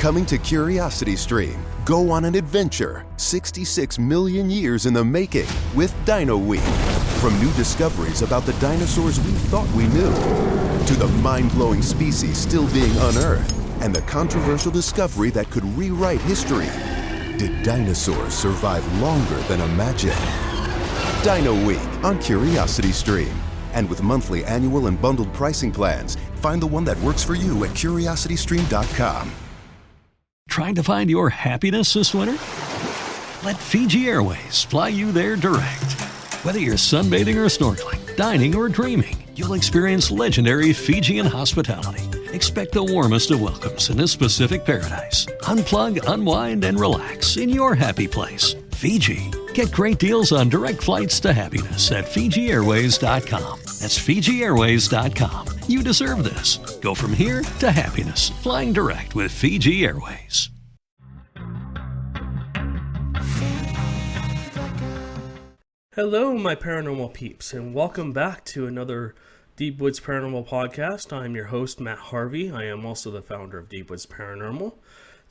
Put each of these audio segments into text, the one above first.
Coming to Curiosity Stream, go on an adventure 66 million years in the making with Dino Week. From new discoveries about the dinosaurs we thought we knew, to the mind-blowing species still being unearthed, and the controversial discovery that could rewrite history. Did dinosaurs survive longer than imagined? Dino Week on Curiosity Stream. And with monthly, annual, and bundled pricing plans, find the one that works for you at curiositystream.com. Trying to find your happiness this winter? Let Fiji Airways fly you there direct. Whether you're sunbathing or snorkeling, dining or dreaming, you'll experience legendary Fijian hospitality. Expect the warmest of welcomes in this Pacific paradise. Unplug, unwind, and relax in your happy place, Fiji. Get great deals on direct flights to happiness at FijiAirways.com. That's FijiAirways.com. You deserve this. Go from here to happiness, flying direct with Fiji Airways. Hello, my paranormal peeps, and welcome back to another Deep Woods Paranormal Podcast. I'm your host, Matt Harvey. I am also the founder of Deep Woods Paranormal.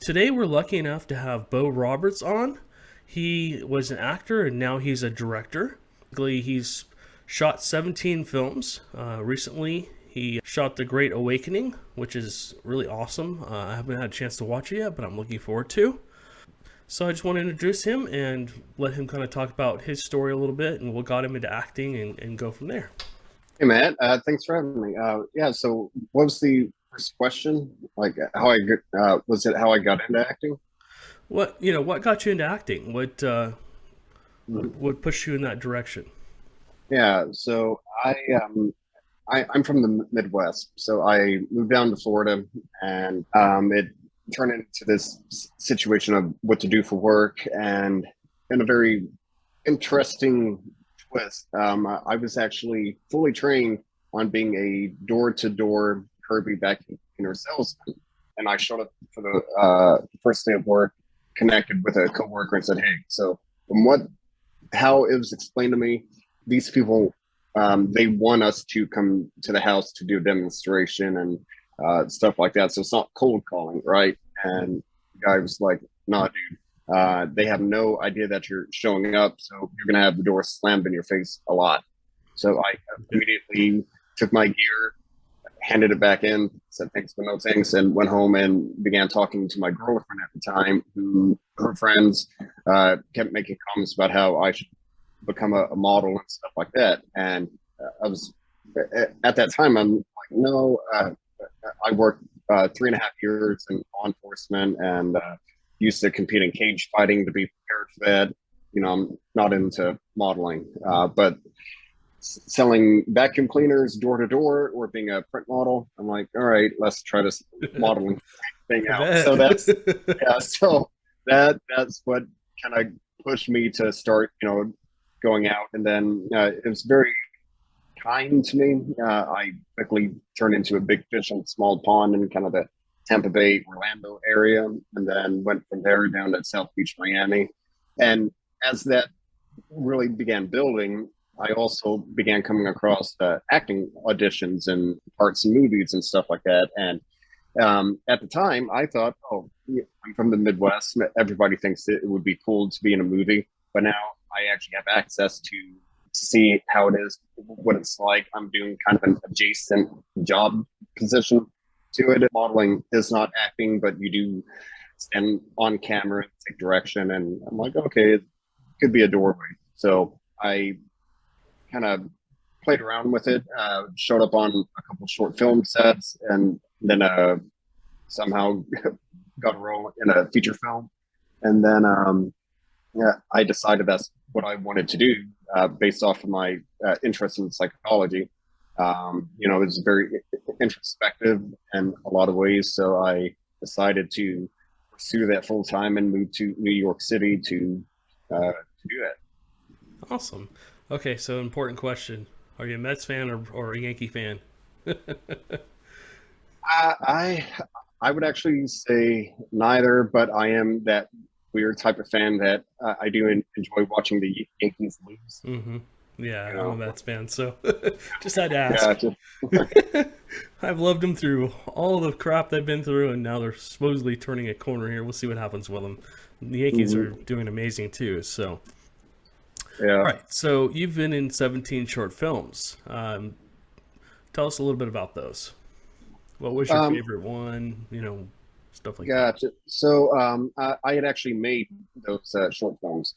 Today, we're lucky enough to have Bo Roberts on. He was an actor, and now he's a director. He's shot 17 films. Recently, he shot The Great Awakening, which is really awesome. I haven't had a chance to watch it yet, but I'm looking forward to. So I just want to introduce him and let him kind of talk about his story a little bit and what got him into acting and go from there. Hey, Matt. Thanks for having me. So what was the first question? Like, how I got into acting? What got you into acting? What pushed you in that direction? Yeah, so I'm from the Midwest, so I moved down to Florida, and it turned into this situation of what to do for work, and in a very interesting twist, I was actually fully trained on being a door-to-door Kirby vacuum cleaner salesman, and I showed up for the first day of work, connected with a coworker, and said, "Hey, so from how it was explained to me, these people, they want us to come to the house to do a demonstration and stuff like that. So it's not cold calling, right?" And the guy was like, "Nah, dude, they have no idea that you're showing up, so you're gonna have the door slammed in your face a lot." So I immediately took my gear, handed it back in, said thanks but no thanks, and went home and began talking to my girlfriend at the time, who her friends kept making comments about how I should become a model and stuff like that. And I was, at that time, I'm like, no, I worked 3.5 years in law enforcement and used to compete in cage fighting to be prepared for that. I'm not into modeling, but selling vacuum cleaners door to door or being a print model, I'm like, all right, let's try this modeling thing out. So that's that's what kind of pushed me to start, going out. And then it was very kind to me. I quickly turned into a big fish in a small pond in kind of the Tampa Bay, Orlando area, and then went from there down to South Beach, Miami. And as that really began building, I also began coming across acting auditions and parts in movies and stuff like that. And at the time, I thought, oh, I'm from the Midwest. Everybody thinks it would be cool to be in a movie. But now I actually have access to see how it is, what it's like. I'm doing kind of an adjacent job position to it. Modeling is not acting, but you do stand on camera and take direction. And I'm like, okay, it could be a doorway. So I kind of played around with it, showed up on a couple short film sets, and then somehow got a role in a feature film. And then I decided that's what I wanted to do based off of my interest in psychology. It's very introspective in a lot of ways. So I decided to pursue that full time and move to New York City to do that. Awesome. Okay, so important question. Are you a Mets fan or a Yankee fan? I would actually say neither, but I am that weird type of fan that I do enjoy watching the Yankees lose. Mm-hmm. Yeah, You I'm a know, Mets fan, so just had to ask. yeah, just, I've loved them through all the crap they've been through, and now they're supposedly turning a corner here. We'll see what happens with them. The Yankees are mhm, doing amazing too. So, yeah. all right. So you've been in 17 short films. Tell us a little bit about those. What was your Um, favorite one? Stuff like that. Gotcha. So I had actually made those short films.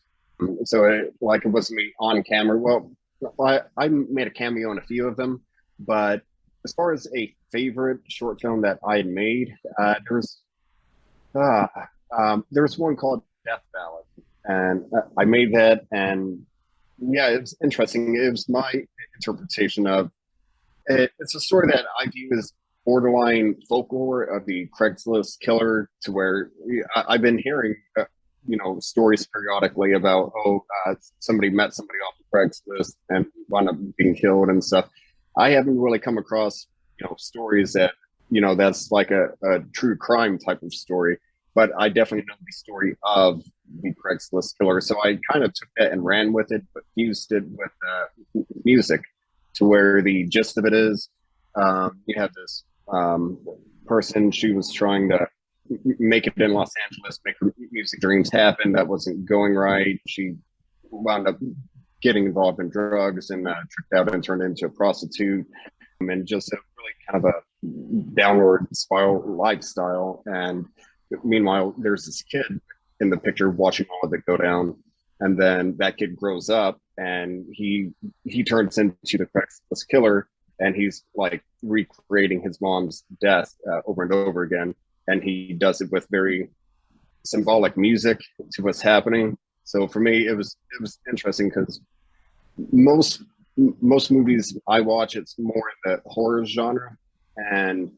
So like it wasn't me on camera. Well, I made a cameo in a few of them, but as far as a favorite short film that I had made, uh, there's one called Death Ballad, and I made that, and yeah, it was interesting. It was my interpretation of it's a story that I view as borderline folklore of the Craigslist killer, to where I've been hearing, stories periodically about, somebody met somebody off the Craigslist and wound up being killed and stuff. I haven't really come across, stories that, that's like a true crime type of story, but I definitely know the story of the Craigslist killer. So I kind of took that and ran with it, but fused it with music, to where the gist of it is, you have this person. She was trying to make it in Los Angeles, make her music dreams happen. That wasn't going right. She wound up getting involved in drugs and tricked out and turned into a prostitute, and just a really kind of a downward spiral lifestyle. And meanwhile, there's this kid in the picture watching all of it go down. And then that kid grows up, and he turns into the Craigslist killer, and he's like recreating his mom's death over and over again. And he does it with very symbolic music to what's happening. So for me, it was interesting, because most most movies I watch, it's more in the horror genre, and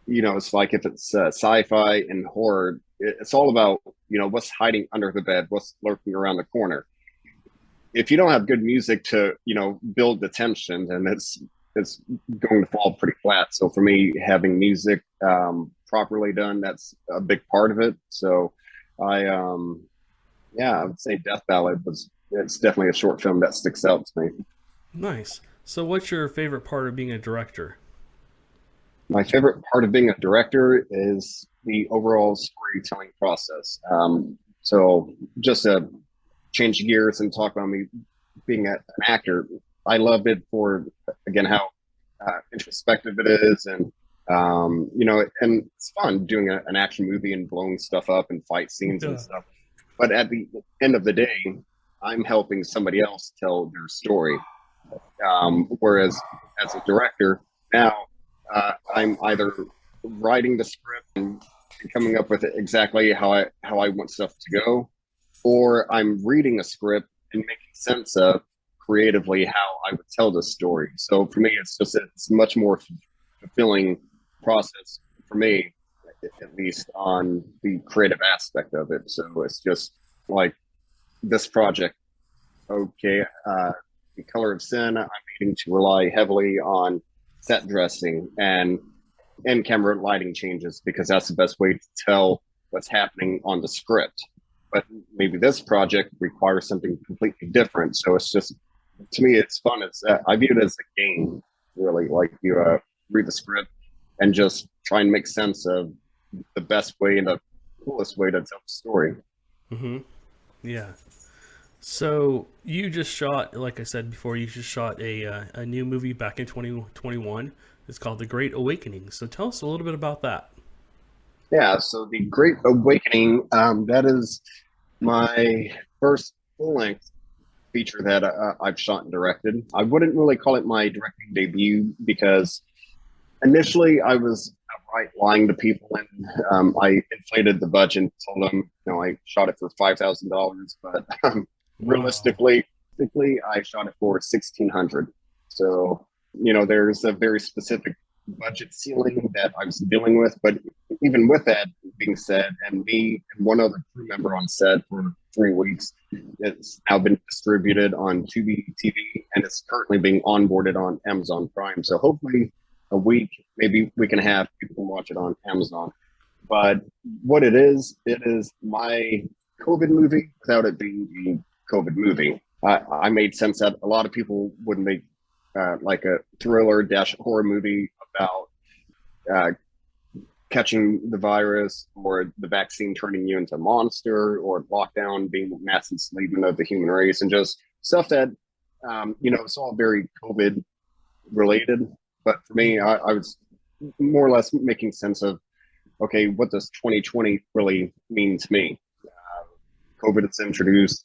it's like if it's sci-fi and horror, it's all about what's hiding under the bed, what's lurking around the corner. If you don't have good music to build the tension, then it's going to fall pretty flat. So for me, having music properly done, that's a big part of it. So I yeah, I would say Death Ballad was it's definitely a short film that sticks out to me. Nice. So, what's your favorite part of being a director? My favorite part of being a director is the overall storytelling process. So just to change gears and talk about me being an actor, I love it for, again, how introspective it is, and and it's fun doing an action movie and blowing stuff up and fight scenes and Yeah. stuff. But at the end of the day, I'm helping somebody else tell their story. Whereas as a director now, I'm either writing the script and coming up with exactly how I want stuff to go, or I'm reading a script and making sense of creatively how I would tell the story. So for me, it's much more fulfilling process for me, at least on the creative aspect of it. So it's just like this project. Okay, the Color of Sin, I'm needing to rely heavily on set dressing and in-camera lighting changes, because that's the best way to tell what's happening on the script. But maybe this project requires something completely different. So it's just, to me, it's fun. I view it as a game, really. Like you read the script and just try and make sense of the best way and the coolest way to tell the story. Mm-hmm. Yeah. So you just shot, like I said before, you just shot a new movie back in 2021. It's called The Great Awakening. So tell us a little bit about that. Yeah, so The Great Awakening, that is my first full-length feature that I've shot and directed. I wouldn't really call it my directing debut, because initially I was outright lying to people, and I inflated the budget and told them, I shot it for $5,000, but Wow. realistically, I shot it for 1,600. So, there's a very specific budget ceiling that I was dealing with. But even with that being said, and me and one other crew member on set for 3 weeks, it's now been distributed on Tubi TV, and it's currently being onboarded on Amazon Prime. So hopefully a week, maybe we can have people watch it on Amazon. But what it is my COVID movie without it being a COVID movie. I made sense that a lot of people would make like a thriller dash horror movie about uh, catching the virus, or the vaccine turning you into a monster, or lockdown being mass enslavement of the human race, and just stuff that it's all very COVID related. But for me, I was more or less making sense of, okay, what does 2020 really mean to me? COVID has introduced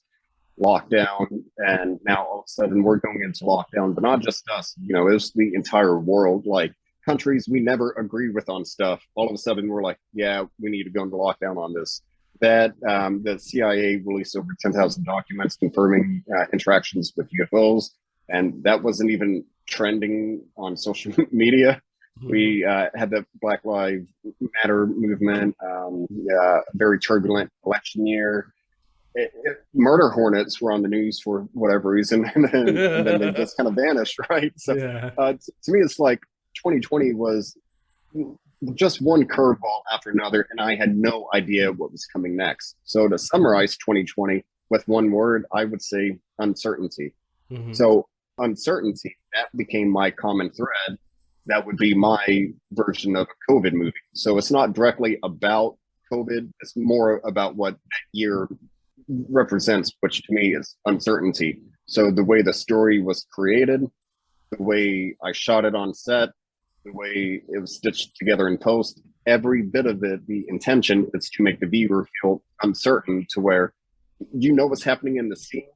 lockdown, and now all of a sudden we're going into lockdown, but not just us. It was the entire world. Like, countries we never agree with on stuff, all of a sudden we're like, yeah, we need to go into lockdown on this. That the CIA released over 10,000 documents confirming interactions with UFOs, and that wasn't even trending on social media. We had the Black Lives Matter movement, a very turbulent election year. Murder hornets were on the news for whatever reason, and then they just kind of vanished, right? So Yeah. To me, it's like 2020 was just one curveball after another, and I had no idea what was coming next. So to summarize 2020 with one word, I would say uncertainty. Mm-hmm. So uncertainty, that became my common thread. That would be my version of a COVID movie. So it's not directly about COVID. It's more about what that year represents, which to me is uncertainty. So the way the story was created, the way I shot it on set, the way it was stitched together in post, every bit of it, the intention is to make the viewer feel uncertain, to where what's happening in the scene,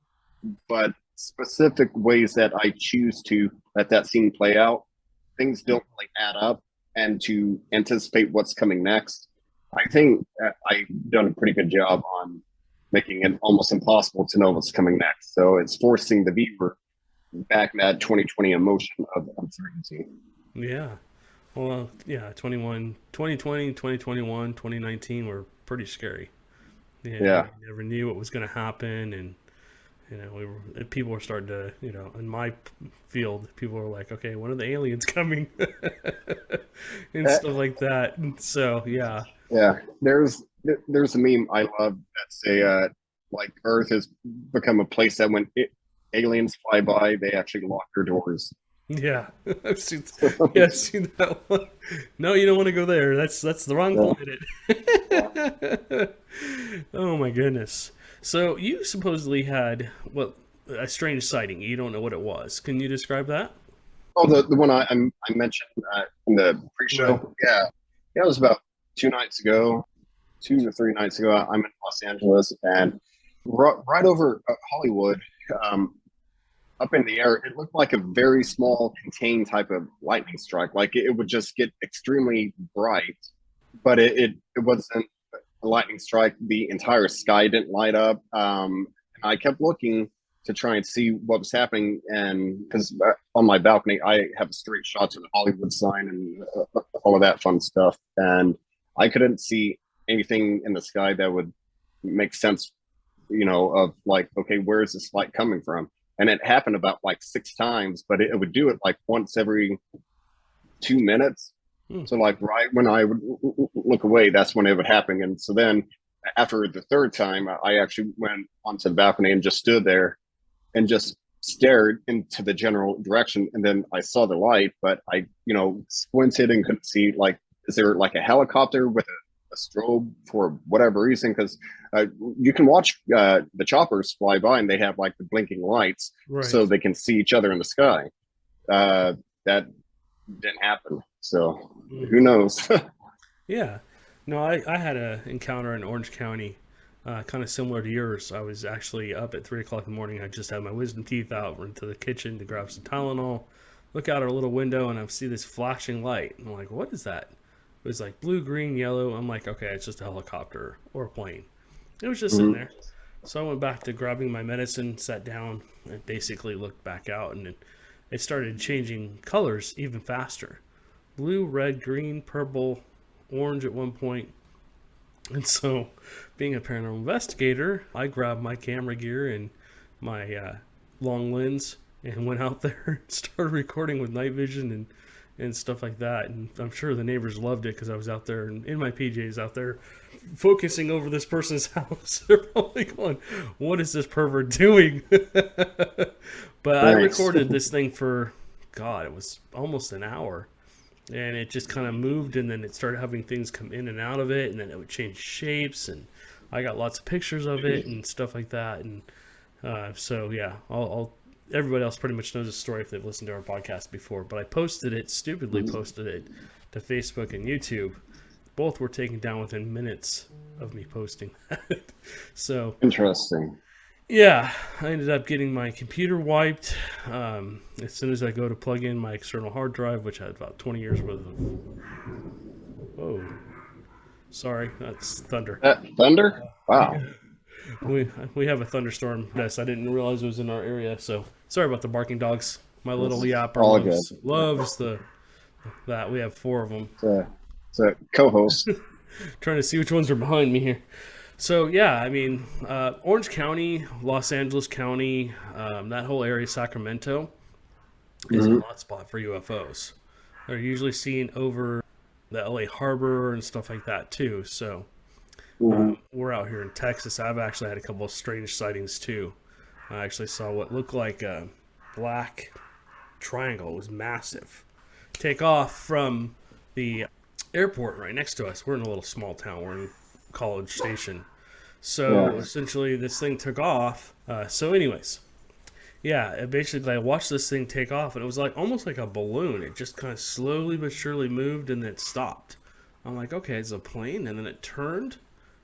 but specific ways that I choose to let that scene play out, things don't really add up, and to anticipate what's coming next. I think I've done a pretty good job on making it almost impossible to know what's coming next. So it's forcing the viewer back that 2020 emotion of uncertainty. Yeah. Well, yeah, 2020, 2021, 2019 were pretty scary. Yeah. We never knew what was going to happen, and people were starting to, in my field, people were like, okay, when are the aliens coming? And stuff like that. And so, yeah. Yeah. There's a meme I love that say, like, Earth has become a place that when aliens fly by, they actually lock their doors. Yeah, I've seen that one. No, you don't want to go there. That's the wrong planet. Oh my goodness. So you supposedly had a strange sighting. You don't know what it was. Can you describe that? Oh, the one I mentioned in the pre-show. Right. Yeah, it was about 2 or 3 nights ago. I'm in Los Angeles, and right over Hollywood, up in the air, it looked like a very small, contained type of lightning strike. Like, it would just get extremely bright, but it wasn't a lightning strike. The entire sky didn't light up. And I kept looking to try and see what was happening, and because on my balcony I have a straight shot to the Hollywood sign and all of that fun stuff, and I couldn't see anything in the sky that would make sense, of like, okay, where is this light coming from? And it happened about like 6 times, but it would do it like once every 2 minutes. So like right when I would look away, that's when it would happen. And so then after the 3rd time, I actually went onto the balcony and just stood there and just stared into the general direction. And then I saw the light, but I, squinted and couldn't see, like, is there like a helicopter with a strobe for whatever reason? Because you can watch the choppers fly by and they have like the blinking lights, Right. So they can see each other in the sky. That didn't happen. So who knows? Yeah. No, I had an encounter in Orange County, kind of similar to yours. I was actually up at 3 o'clock in the morning. I just had my wisdom teeth out, went to the kitchen to grab some Tylenol, look out our little window, and I see this flashing light. I'm like, what is that? It was like blue, green, yellow. I'm like, okay, it's just a helicopter or a plane. It was just sitting there. So I went back to grabbing my medicine, sat down, and basically looked back out, and it started changing colors even faster. Blue, red, green, purple, orange at one point. And so, being a paranormal investigator, I grabbed my camera gear and my long lens and went out there and started recording with night vision and stuff like that. And I'm sure the neighbors loved it because I was out there and in my PJs out there focusing over this person's house. They're probably going, what is this pervert doing? But I recorded this thing for, God, it was almost an hour. And it just kind of moved, and then it started having things come in and out of it, and then it would change shapes, and I got lots of pictures of it and stuff like that. And so, yeah, everybody else pretty much knows the story if they've listened to our podcast before. But I stupidly posted it to Facebook and YouTube. Both were taken down within minutes of me posting that. So interesting. Yeah, I ended up getting my computer wiped as soon as I go to plug in my external hard drive, which had about 20 years worth of... Whoa. Sorry, that's thunder. Thunder? Wow. We have a thunderstorm. Yes, I didn't realize it was in our area, so sorry about the barking dogs. My little yapper loves that. We have 4 of them. It's a co-host. Trying to see which ones are behind me here. So, yeah, I mean, Orange County, Los Angeles County, that whole area, Sacramento, is a hotspot for UFOs. They're usually seen over the LA Harbor and stuff like that, too. So, we're out here in Texas. I've actually had a couple of strange sightings, too. I actually saw what looked like a black triangle. It was massive. Take off from the airport right next to us. We're in a little small town. We're in College Station. So essentially this thing took off. So anyways, basically I watched this thing take off, and it was like almost like a balloon. It just kind of slowly but surely moved, and then it stopped. I'm like, okay, it's a plane. And then it turned,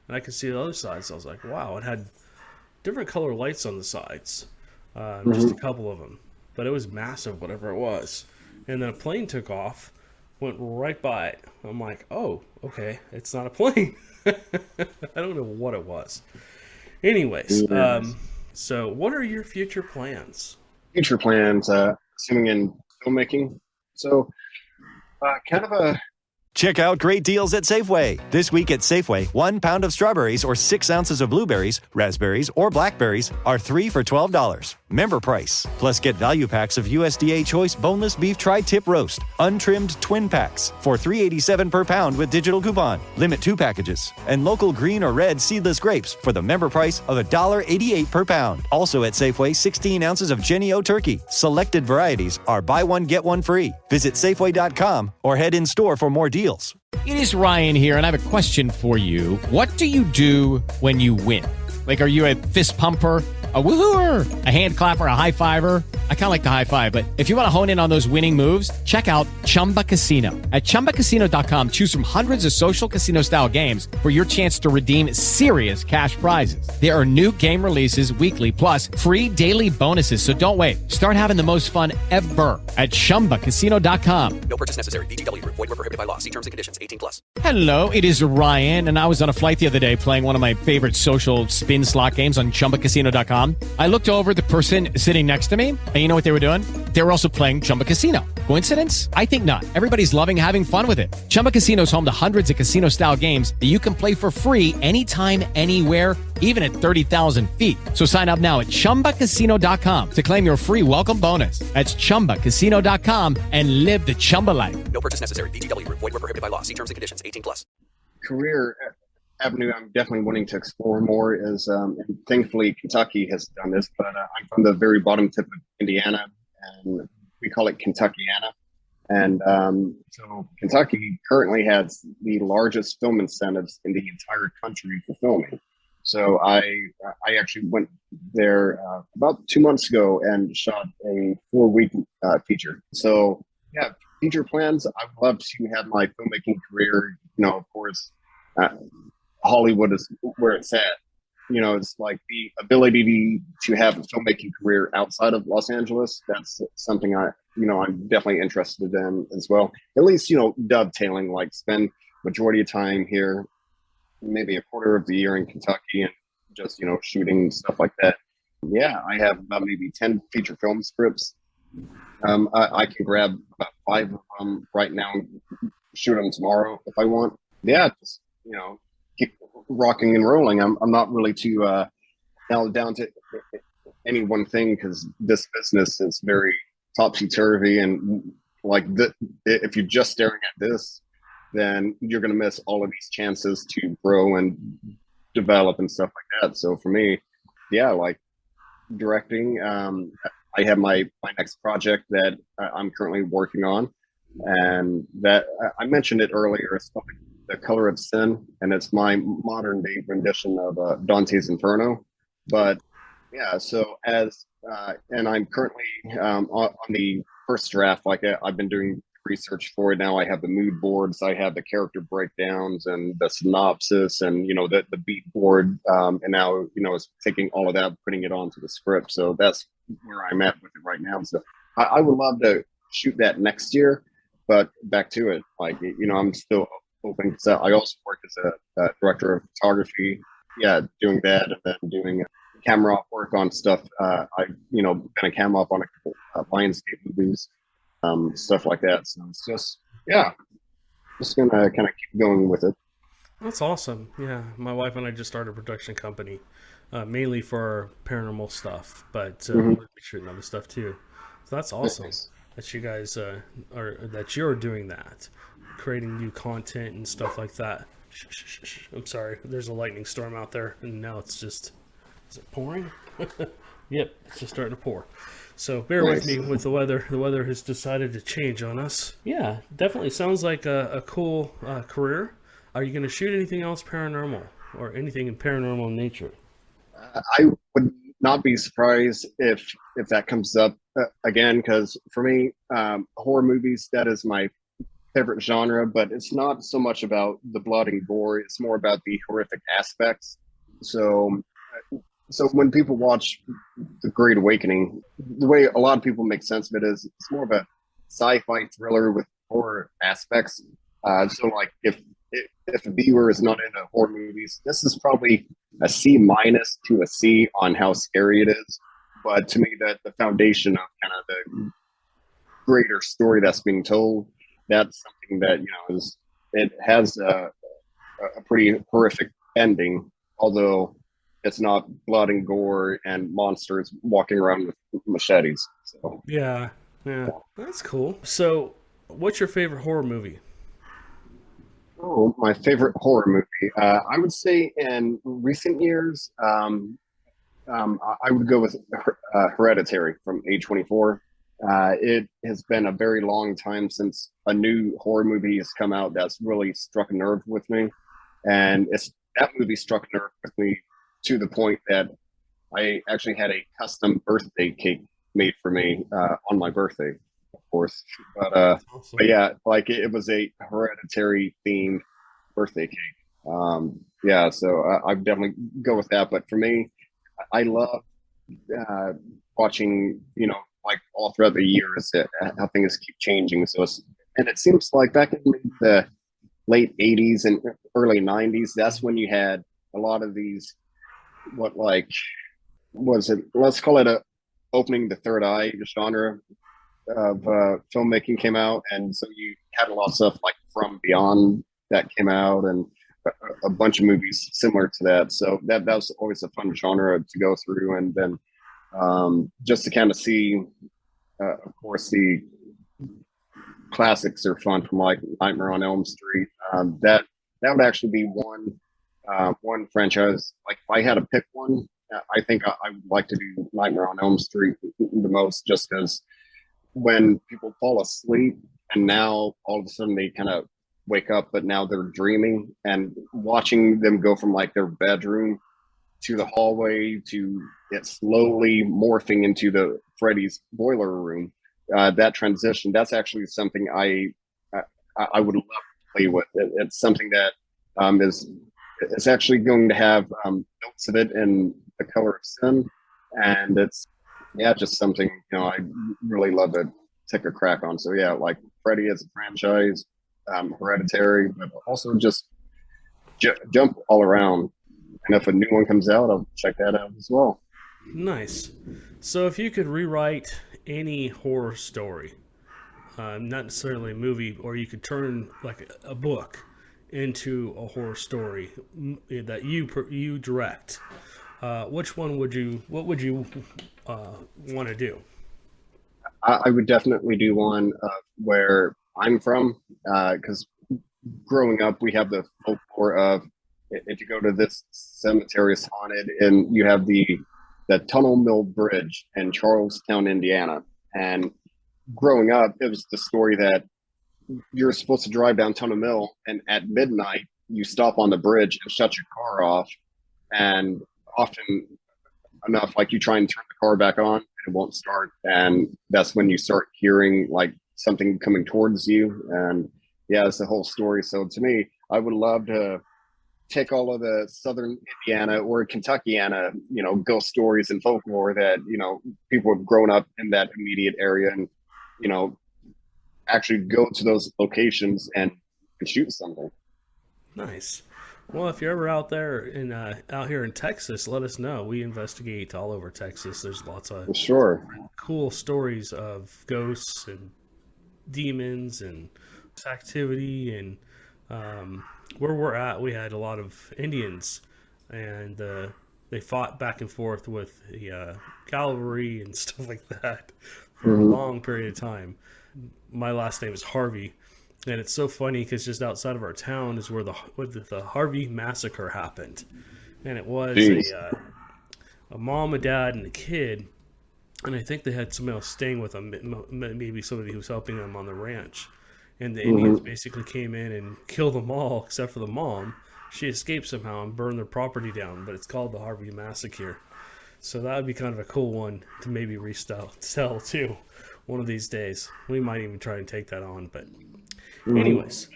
and I could see the other side. So I was like, wow, it had different color lights on the sides, just a couple of them, but it was massive, whatever it was. And then a plane took off, went right by it. I'm like, oh, okay, it's not a plane. I don't know what it was. Anyways, so what are your future plans? Future plans, assuming in filmmaking. So, kind of a... Check out great deals at Safeway. This week at Safeway, 1 pound of strawberries or 6 ounces of blueberries, raspberries, or blackberries are 3 for $12. Member price. Plus get value packs of USDA Choice Boneless Beef Tri-Tip Roast, untrimmed twin packs for $3.87 per pound with digital coupon. Limit 2 packages. And local green or red seedless grapes for the member price of $1.88 per pound. Also at Safeway, 16 ounces of Jennie-O turkey. Selected varieties are buy one, get one free. Visit Safeway.com or head in store for more deals. It is Ryan here, and I have a question for you. What do you do when you win? Like, are you a fist pumper, a woohooer, a hand clapper, a high fiver? I kind of like the high five, but if you want to hone in on those winning moves, check out Chumba Casino. At ChumbaCasino.com, choose from hundreds of social casino-style games for your chance to redeem serious cash prizes. There are new game releases weekly, plus free daily bonuses, so don't wait. Start having the most fun ever at ChumbaCasino.com. No purchase necessary. VGW. Void where prohibited by law. See terms and conditions. 18+. Hello, it is Ryan, and I was on a flight the other day playing one of my favorite social spin slot games on ChumbaCasino.com. I looked over at the person sitting next to me, and you know what they were doing? They were also playing Chumba Casino. Coincidence? I think not. Everybody's loving having fun with it. Chumba Casino is home to hundreds of casino-style games that you can play for free anytime, anywhere, even at 30,000 feet. So sign up now at ChumbaCasino.com to claim your free welcome bonus. That's ChumbaCasino.com and live the Chumba life. No purchase necessary. VGW. Void where prohibited by law. See terms and conditions. 18+. Career avenue I'm definitely wanting to explore more is, and thankfully Kentucky has done this, but I'm from the very bottom tip of Indiana, and we call it Kentuckiana. And so Kentucky currently has the largest film incentives in the entire country for filming. So I actually went there about 2 months ago and shot a 4-week feature. So yeah, future plans. I would love to have my filmmaking career. You know, of course, Hollywood is where it's at. You know, it's like the ability to have a filmmaking career outside of Los Angeles. That's something I'm definitely interested in as well. At least, dovetailing, like spend majority of time here, maybe a quarter of the year in Kentucky, and just, shooting stuff like that. Yeah, I have about maybe 10 feature film scripts. I can grab about 5 of them right now and shoot them tomorrow if I want. Yeah, just, keep rocking and rolling. I'm not really too nailed down to any one thing, because this business is very topsy-turvy, and like if you're just staring at this, then you're going to miss all of these chances to grow and develop and stuff like that. So for me, yeah, like directing, I have my next project that I'm currently working on, and that I mentioned it earlier. It's called The Color of Sin, and it's my modern day rendition of Dante's Inferno. But yeah, so and I'm currently on the first draft. Like I've been doing research for it now. I have the mood boards, I have the character breakdowns, and the synopsis, and the beat board. And now it's taking all of that, putting it onto the script. So that's where I'm at with it right now. So I would love to shoot that next year. But back to it, like I'm still open. So I also work as a director of photography. Yeah, doing that, and then doing camera op work on stuff. I've been a cam op on a couple Lionsgate movies, stuff like that. So it's just gonna kind of keep going with it. That's awesome. Yeah, my wife and I just started a production company, mainly for paranormal stuff, but we'll be shooting other stuff too. So that's awesome that you guys that you're doing that, creating new content and stuff like that. I'm sorry, there's a lightning storm out there, and now it's just, is it pouring? Yep, it's just starting to pour. So bear with me with the weather. The weather has decided to change on us. Yeah, definitely sounds like a cool career. Are you going to shoot anything else paranormal or anything in paranormal nature? I would not be surprised if that comes up again, because for me, horror movies, that is my favorite genre, but it's not so much about the blood and gore. It's more about the horrific aspects. So when people watch The Great Awakening, the way a lot of people make sense of it is it's more of a sci-fi thriller with horror aspects. So like if a viewer is not into horror movies, this is probably a C- to a C on how scary it is. But to me, that the foundation of kind of the greater story that's being told, that's something that it has a pretty horrific ending, although it's not blood and gore and monsters walking around with machetes. So yeah, that's cool. So what's your favorite horror movie? Oh, my favorite horror movie. I would say in recent years, I would go with Hereditary from A24. It has been a very long time since a new horror movie has come out that's really struck a nerve with me. And that movie struck a nerve with me to the point that I actually had a custom birthday cake made for me on my birthday, of course. But yeah, like it was a Hereditary themed birthday cake. Yeah, so I definitely go with that. But for me, I love watching, like all throughout the years, how things keep changing. So and it seems like back in the late 80s and early 90s, that's when you had a lot of these, let's call it opening the third eye genre of filmmaking came out. And so you had a lot of stuff like From Beyond that came out, and a bunch of movies similar to that. So that was always a fun genre to go through. And then just to kind of see, of course, the classics are fun, from like Nightmare on Elm Street. That would actually be one franchise. Like if I had to pick one, I think I would like to do Nightmare on Elm Street the most, just because when people fall asleep and now all of a sudden they kind of wake up, but now they're dreaming, and watching them go from like their bedroom to the hallway to it slowly morphing into the Freddy's boiler room. That transition, that's actually something I would love to play with. It's something that it's actually going to have notes of it in The Color of Sin, and it's just something I really love to take a crack on. So yeah, like Freddy as a franchise, Hereditary, but also just jump all around. And if a new one comes out, I'll check that out as well. Nice. So if you could rewrite any horror story, not necessarily a movie, or you could turn like a book into a horror story that you direct, what would you want to do? I would definitely do one where I'm from, because growing up, we have the folklore of if you go to this cemetery is haunted, and you have the Tunnel Mill Bridge in Charlestown, Indiana. And growing up, it was the story that you're supposed to drive down Tunnel Mill, and at midnight, you stop on the bridge and shut your car off. And often enough, like you try and turn the car back on, and it won't start. And that's when you start hearing like something coming towards you. And yeah, it's the whole story. So to me, I would love to take all of the Southern Indiana or Kentuckiana, ghost stories and folklore that, people have grown up in that immediate area, and, actually go to those locations and shoot something. Nice. Well, if you're ever out there out here in Texas, let us know. We investigate all over Texas. There's lots of cool stories of ghosts and demons and activity. And where we're at, we had a lot of Indians, and they fought back and forth with the cavalry and stuff like that for a long period of time. My last name is Harvey. And it's so funny because just outside of our town is where the Harvey massacre happened. And it was a mom, a dad, and a kid. And I think they had somebody else staying with them, maybe somebody who was helping them on the ranch. And the Indians basically came in and killed them all except for the mom. She escaped somehow and burned their property down. But it's called the Harvey Massacre. So that would be kind of a cool one to maybe sell too one of these days. We might even try and take that on, but... Anyways,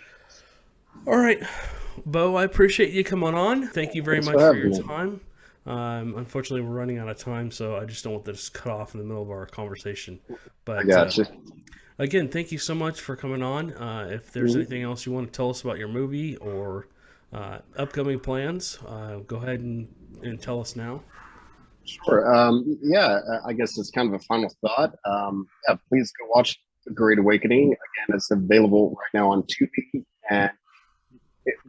all right, Bo, I appreciate you coming on. Thank you very much for your time. Unfortunately, we're running out of time, so I just don't want this cut off in the middle of our conversation. But again, thank you so much for coming on. If there's anything else you want to tell us about your movie or upcoming plans, go ahead and tell us now. Sure. I guess it's kind of a final thought. Please go watch The Great Awakening. Again, it's available right now on Tubi, and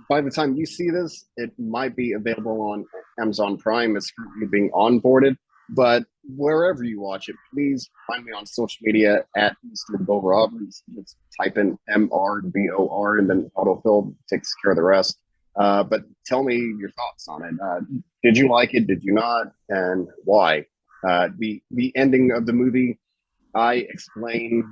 by the time you see this, it might be available on Amazon Prime. It's currently being onboarded, but wherever you watch it, please find me on social media at Mr. Bo Roberts. Just type in MRBOR, and then autofill takes care of the rest. But tell me your thoughts on it. Did you like it? Did you not? And why? The ending of the movie, I explain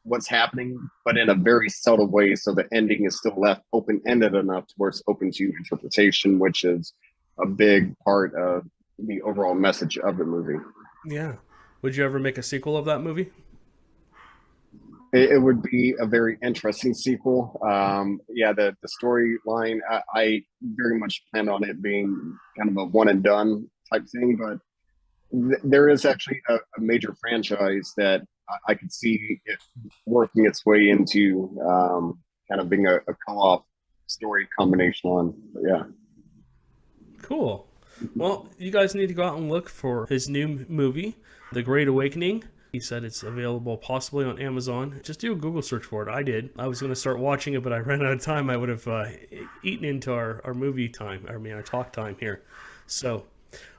what's happening, but in a very subtle way, so the ending is still left open-ended enough to where it's open to interpretation, which is a big part of the overall message of the movie. Yeah. Would you ever make a sequel of that movie? It would be a very interesting sequel. The storyline, I very much plan on it being kind of a one and done type thing, but there is actually a major franchise that I could see it working its way into kind of being a co-op story combination on. But yeah. Cool. Well, you guys need to go out and look for his new movie, The Great Awakening. He said it's available possibly on Amazon. Just do a Google search for it. I did. I was going to start watching it, but I ran out of time. I would have eaten into our movie time. Our talk time here. So...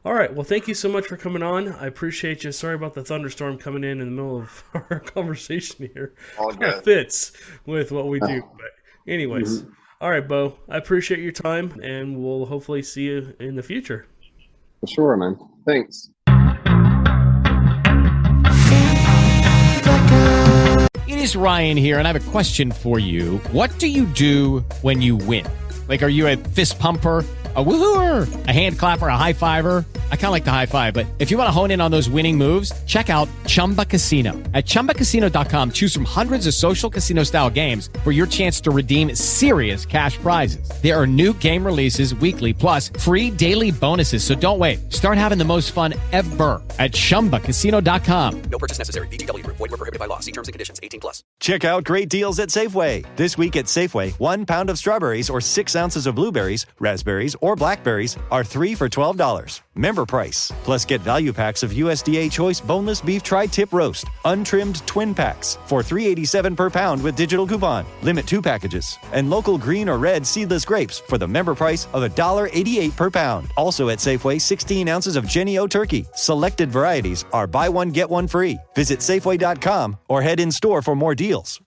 all right. Well, thank you so much for coming on. I appreciate you. Sorry about the thunderstorm coming in the middle of our conversation here. All good. It fits with what we do. But anyways, all right, Bo. I appreciate your time, and we'll hopefully see you in the future. For sure, man. Thanks. It is Ryan here, and I have a question for you. What do you do when you win? Like, are you a fist pumper, a woohooer, a hand clapper, a high fiver? I kind of like the high five, but if you want to hone in on those winning moves, check out Chumba Casino. At ChumbaCasino.com, choose from hundreds of social casino style games for your chance to redeem serious cash prizes. There are new game releases weekly, plus free daily bonuses. So don't wait. Start having the most fun ever at ChumbaCasino.com. No purchase necessary. VGW Group. Void where prohibited by law. See terms and conditions. 18+. Check out great deals at Safeway. This week at Safeway, 1 pound of strawberries or 6 ounces of blueberries, raspberries, or blackberries are 3 for $12. Member member price. Plus, get value packs of USDA Choice Boneless Beef Tri-Tip Roast, untrimmed twin packs for $3.87 per pound with digital coupon. Limit 2 packages. And local green or red seedless grapes for the member price of $1.88 per pound. Also at Safeway, 16 ounces of Jenny-O turkey. Selected varieties are buy one, get one free. Visit Safeway.com or head in store for more deals.